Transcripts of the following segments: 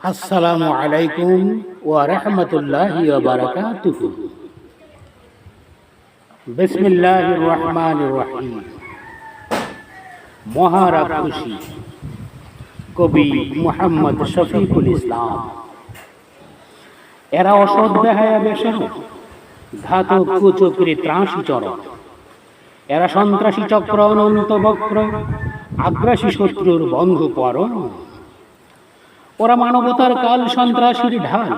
আসসালামু আলাইকুম ওয়া রাহমাতুল্লাহি ওয়া বারাকাতুহু। বিসমিল্লাহির রহমানির রহিম। মহারাক্ষসী কবি মুহাম্মদ শফিকুল ইসলাম। এরা অসৎ বেহায়া বেশরম, ঘাতক কুচক্রী ত্রাসী চরম। এরা সন্ত্রাসী চক্র অনন্ত বক্র, আগ্রাসী শত্রুর বন্ধু পরম। ওরা মানবতার কাল সন্ত্রাসীর ঢাল,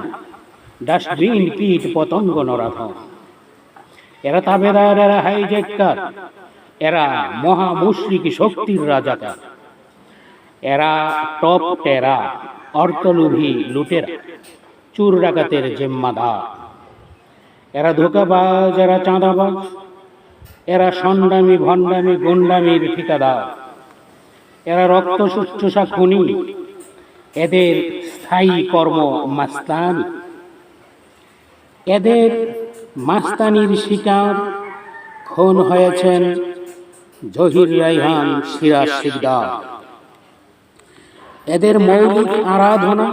ডাস্টবিন কীট পতঙ্গ নরাধম। এরা তাবেদার, এরা হাইজেকার, এরা মহা মুশরিক শক্তির রাজাকার। এরা টপ টেরা, অর্থলোভী লুটেরা, চুর ডাকাতের জিম্মাদার। এরা ধোঁকাবাজ, এরা চাঁদাবাজ, এরা সন্ডামি ভণ্ডামি গুন্ডামির ঠিকাদার। এরা রক্ত শুশ্রূষা খুনি, এদের স্থায়ী কর্ম মাস্তানি। এদের মাস্তানির শিকার খুন হয়েছেন জহির রায়হান, সিরাজ শিকদার। এদের মৌলিক আরাধনা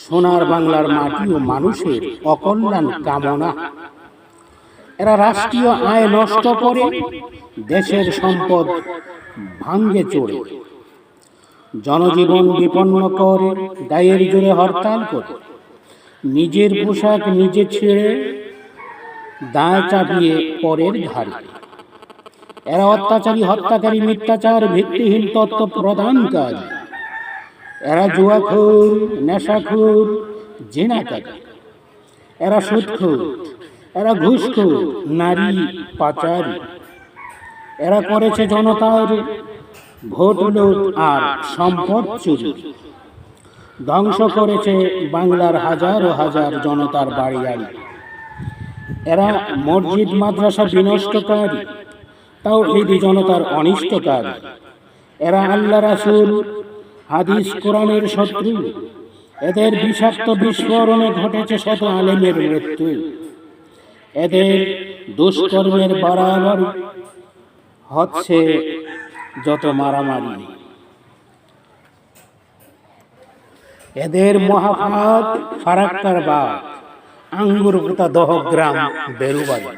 সোনার বাংলার মাটি ও মানুষের অকল্যাণ কামনা। এরা রাষ্ট্রীয় আয় নষ্ট করে দেশের সম্পদ ভাঙ্গে চড়ে, জনজীবন বিপন্ন করে, গায়ের জোরে হরতাল করে, নিজের পোশাক নিজে ছেড়ে দায় চাপিয়ে পরের ঘাড়ে। এরা অত্যাচারী, হত্যাকারী, মিথ্যাচার, ভিত্তিহীন তথ্য প্রদানকারী। এরা জুয়াখোর, নেশাখোর, জিনাকারী। এরা সুদখোর, এরা ঘুষখোর, নারী পাচারী। এরা করেছে জনতার ভোট লুট আর সম্পদ চুরি, ধ্বংস করেছে বাংলার হাজার ও হাজার জনতার বাড়ি গাড়ি। এরা মসজিদ মাদ্রাসা বিনষ্টকারী, তাওহীদি জনতার অনিষ্টকারী। এরা আল্লাহ রাসূল হাদিস কোরআনের শত্রু। এদের বিষাক্ত বিস্ফোরণে ঘটেছে শত আলেমের মৃত্যু। এদের দুষ্কর্মের বাড়াবাড়ি হচ্ছে যত মারামারি। এদের মহাফাত ফারাক্কার বাদ, আঙ্গুরগুতা দহগ্রাম বেরুবাড়ি।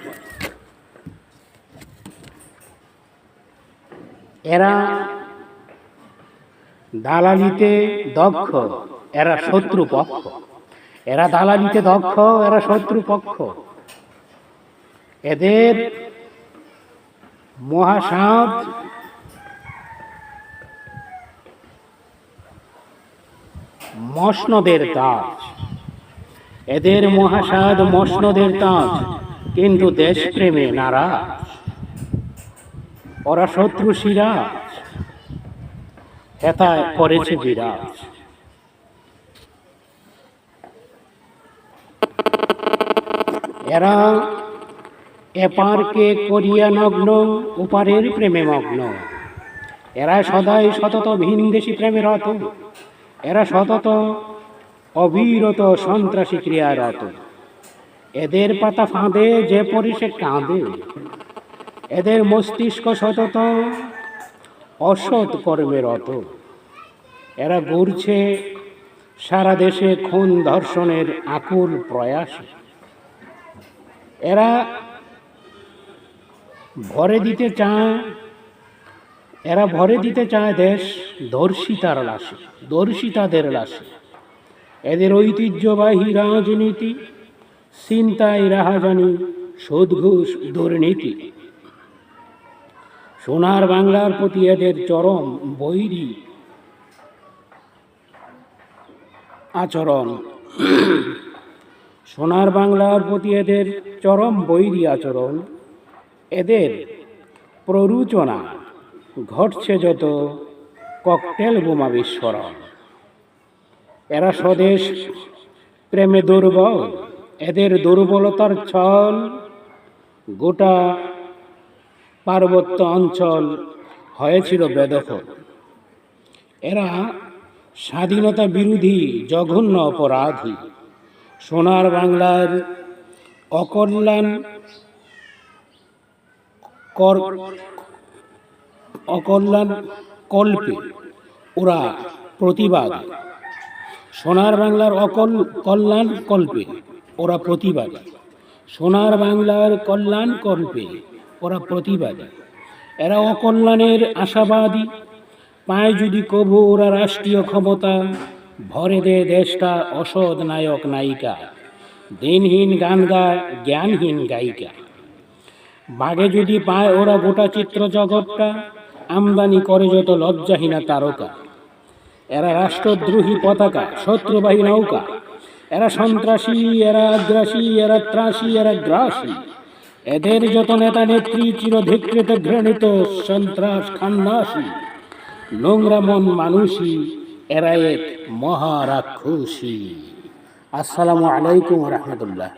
এরা দালালিতে দক্ষ, এরা শত্রু পক্ষ। এরা দালালিতে দক্ষ, এরা শত্রু পক্ষ। এদের মহাসাদ মসনদের তাজ। এদের মহাসাদ মসনদের তাজ, কিন্তু দেশপ্রেমে নারাজ। ওরা শত্রু সিরাজ, হেথায় করেছে বিরাজ। এরা এপারকে করিয়া নগ্ন, ওপারের প্রেমে মগ্ন। এরা সদাই সতত ভিনদেশী প্রেমে রত। এরা সতত অবিরত সন্ত্রাসী ক্রিয়ারত। এদের পাতা ফাঁদে যে পরিসে কাঁদে। এদের মস্তিষ্ক সতত অসৎ কর্মে রত। এরা ঘুরছে সারা দেশে খুন ধর্ষণের আকুল প্রয়াস। এরা ভরে দিতে চায়, এরা ভরে দিতে চায় দেশ ধর্ষিতার লাশে, ধর্ষিতাদের লাশে। এদের ঐতিহ্যবাহী রাজনীতি, ছিনতাই, রাহাজানি, সুদ ঘুষ, দুর্নীতি। সোনার বাংলার প্রতি এদের চরম বৈরী আচরণ। সোনার বাংলার প্রতি এদের চরম বৈরী আচরণ। এদের প্ররোচনা ঘটছে যত ককটেল বোমা বিস্ফোরণ। এরা স্বদেশ প্রেমে দুর্বল। এদের দুর্বলতার ছল গোটা পার্বত্য অঞ্চল হয়েছিল বেদখল। এরা স্বাধীনতা বিরোধী জঘন্য অপরাধী। সোনার বাংলার অকল্যাণ কল্পে ওরা প্রতিবাদ। সোনার বাংলার কল্যাণ কল্পে ওরা প্রতিবাদী, সোনার বাংলার কল্যাণ কল্পে ওরা প্রতিবাদী। এরা অকল্যাণের আশাবাদী, পায় যদি কভু ওরা রাষ্ট্রীয় ক্ষমতা, ভরে দে দেশটা অসৎ নায়ক নায়িকা, দিনহীন গান গায় জ্ঞানহীন গায়িকা। বাগে যদি পায় ওরা গোটা চিত্র জগৎটা, আমদানি করে যত লজ্জাহীনা তারকা। এরা রাষ্ট্রদ্রোহী পতাকা, শত্রুবাহী নৌকা, এরা সন্ত্রাসী, এরা আগ্রাসী, এরা ত্রাসী, এরা গ্রাসী। এদের যত নেতা নেত্রী চিরধিকৃত ঘৃণিত সন্ত্রাস খান্নাসী, নোংরা মন মানুষই, এরা এক মহারাক্ষসী। আসসালামু আলাইকুম রহমতুল্লাহ।